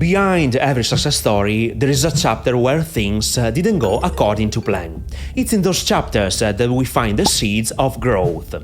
Behind every success story, there is a chapter where things didn't go according to plan. It's in those chapters that we find the seeds of growth.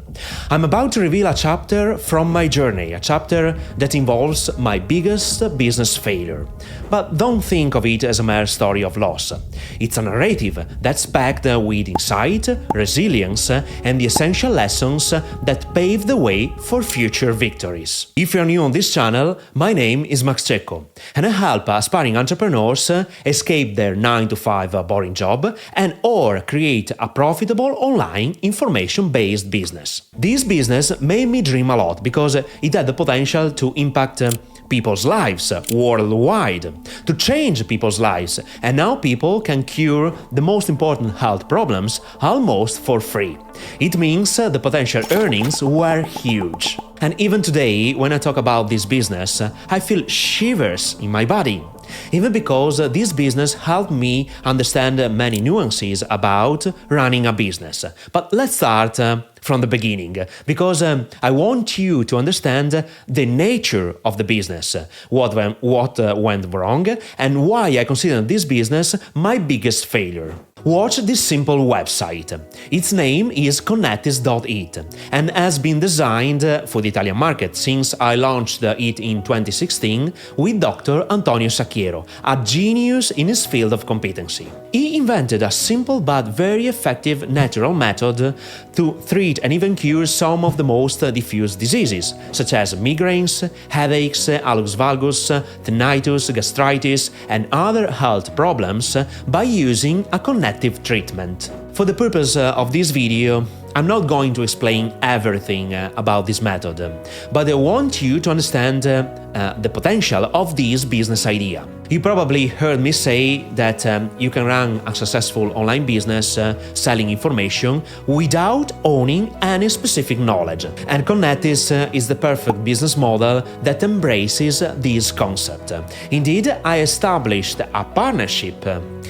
I'm about to reveal a chapter from my journey, a chapter that involves my biggest business failure. But don't think of it as a mere story of loss. It's a narrative that's packed with insight, resilience, and the essential lessons that pave the way for future victories. If you're new on this channel, my name is Cecco, and I help aspiring entrepreneurs escape their 9-to-5 boring job and or create a profitable online information-based business. This business made me dream a lot because it had the potential to impact people's lives worldwide, to change people's lives, and now people can cure the most important health problems almost for free. It means the potential earnings were huge. And even today, when I talk about this business, I feel shivers in my body. Even because this business helped me understand many nuances about running a business. But let's start from the beginning, because I want you to understand the nature of the business, what went wrong, and why I consider this business my biggest failure. Watch this simple website. Its name is connectis.it and has been designed for the Italian market since I launched it in 2016 with Dr. Antonio Sacchiero, a genius in his field of competency. He invented a simple but very effective natural method to treat and even cure some of the most diffuse diseases, such as migraines, headaches, hallux valgus, tinnitus, gastritis, and other health problems by using a connective treatment. For the purpose of this video, I'm not going to explain everything about this method, but I want you to understand the potential of this business idea. You probably heard me say that you can run a successful online business selling information without owning any specific knowledge, and Connectis is the perfect business model that embraces this concept. Indeed, I established a partnership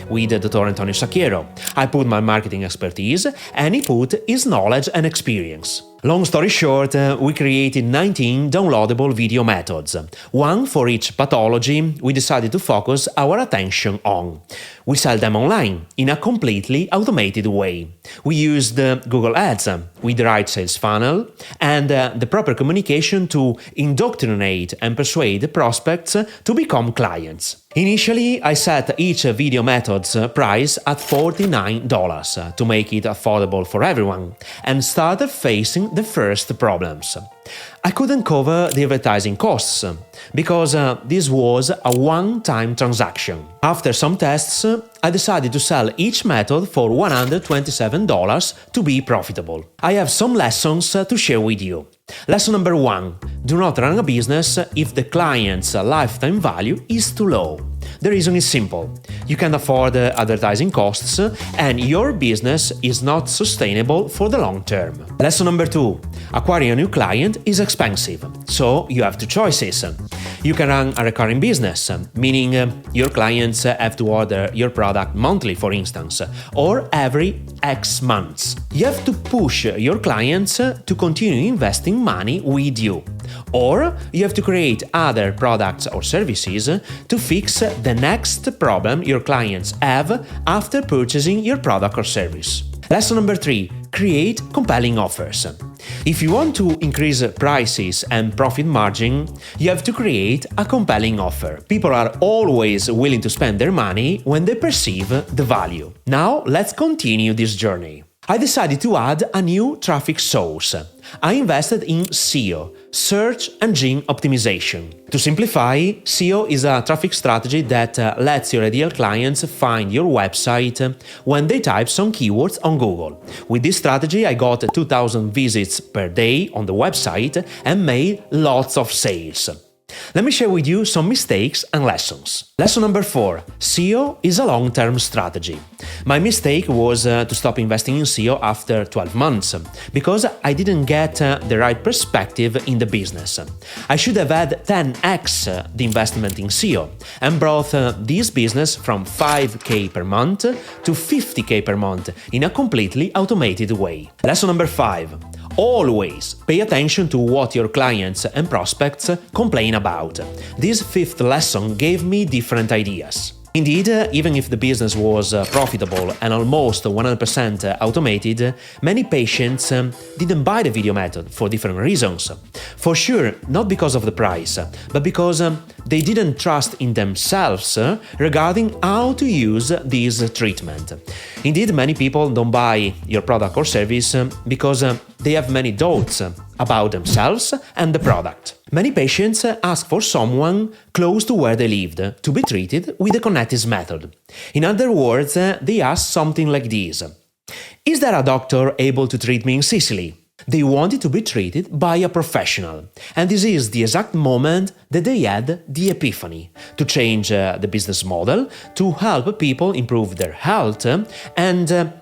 with Dr. Antonio Sacchiero. I put my marketing expertise and he put his knowledge and experience. Long story short, we created 19 downloadable video methods, one for each pathology we decided to focus our attention on. We sell them online in a completely automated way. We used Google Ads with the right sales funnel and the proper communication to indoctrinate and persuade the prospects to become clients. Initially, I set each video method's price at $49 to make it affordable for everyone, and started facing the first problems. I couldn't cover the advertising costs, because this was a one-time transaction. After some tests, I decided to sell each method for $127 to be profitable. I have some lessons to share with you. Lesson number 1. Do not run a business if the client's lifetime value is too low. The reason is simple. You can't afford advertising costs and your business is not sustainable for the long term. Lesson number 2. Acquiring a new client is expensive, so you have two choices. You can run a recurring business, meaning your clients have to order your product monthly, for instance, or every X months. You have to push your clients to continue investing money with you. Or you have to create other products or services to fix the next problem your clients have after purchasing your product or service. Lesson number 3. Create compelling offers. If you want to increase prices and profit margin, you have to create a compelling offer. People are always willing to spend their money when they perceive the value. Now, let's continue this journey. I decided to add a new traffic source. I invested in SEO, Search Engine Optimization. To simplify, SEO is a traffic strategy that lets your ideal clients find your website when they type some keywords on Google. With this strategy, I got 2,000 visits per day on the website and made lots of sales. Let me share with you some mistakes and lessons. Lesson number 4. SEO is a long-term strategy. My mistake was to stop investing in SEO after 12 months, because I didn't get the right perspective in the business. I should have had 10x the investment in SEO and brought this business from 5k per month to 50k per month in a completely automated way. Lesson number 5. Always pay attention to what your clients and prospects complain about. This fifth lesson gave me different ideas. Indeed, even if the business was profitable and almost 100% automated, many patients didn't buy the video method for different reasons. For sure, not because of the price, but because they didn't trust in themselves regarding how to use this treatment. Indeed, many people don't buy your product or service because they have many doubts about themselves and the product. Many patients ask for someone close to where they lived to be treated with the Connectis method. In other words, they ask something like this: is there a doctor able to treat me in Sicily? They wanted to be treated by a professional, and this is the exact moment that they had the epiphany to change the business model, to help people improve their health, and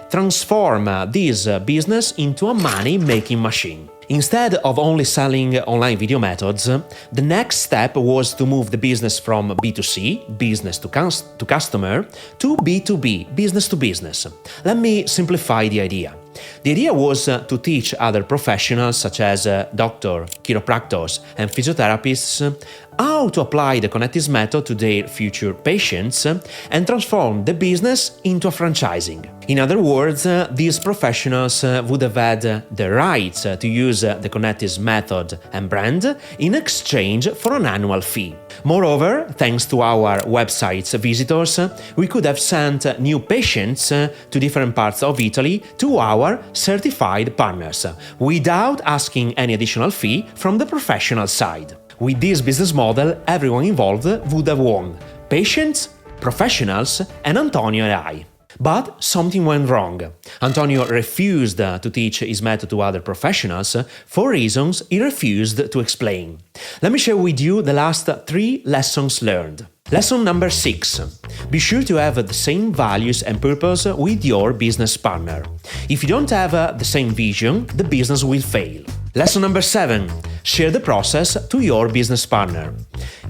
transform this business into a money-making machine. Instead of only selling online video methods, the next step was to move the business from B2C, business to customer, to B2B, business to business. Let me simplify the idea. The idea was to teach other professionals such as doctors, chiropractors and physiotherapists how to apply the Connectis method to their future patients and transform the business into a franchising. In other words, these professionals would have had the rights to use the Connectis method and brand in exchange for an annual fee. Moreover, thanks to our website's visitors, we could have sent new patients to different parts of Italy to our certified partners, without asking any additional fee from the professional side. With this business model, everyone involved would have won: patients, professionals, and Antonio and I. But something went wrong. Antonio refused to teach his method to other professionals for reasons he refused to explain. Let me share with you the last 3 lessons learned. Lesson number 6. Be sure to have the same values and purpose with your business partner. If you don't have the same vision, the business will fail. Lesson number 7. Share the process to your business partner.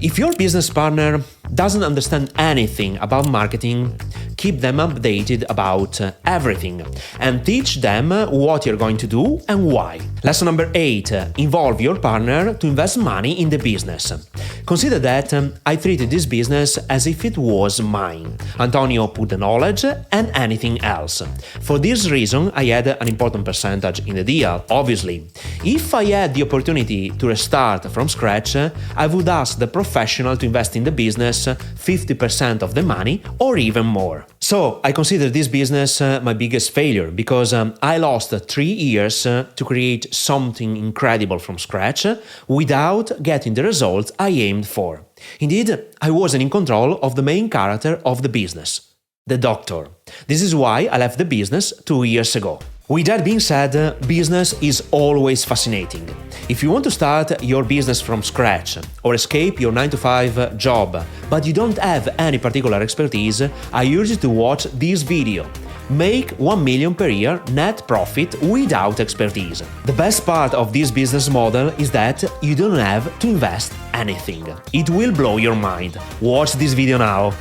If your business partner doesn't understand anything about marketing, keep them updated about everything and teach them what you're going to do and why. Lesson number 8. Involve your partner to invest money in the business. Consider that I treated this business as if it was mine. Antonio put the knowledge and anything else. For this reason, I had an important percentage in the deal, obviously. If I had the opportunity to restart from scratch, I would ask the professional to invest in the business 50% of the money or even more. So I consider this business my biggest failure because I lost 3 years to create something incredible from scratch without getting the results I aimed for. Indeed, I wasn't in control of the main character of the business, the doctor. This is why I left the business 2 years ago. With that being said, business is always fascinating. If you want to start your business from scratch or escape your 9-to-5 job, but you don't have any particular expertise, I urge you to watch this video. Make 1 million per year net profit without expertise. The best part of this business model is that you don't have to invest anything. It will blow your mind. Watch this video now.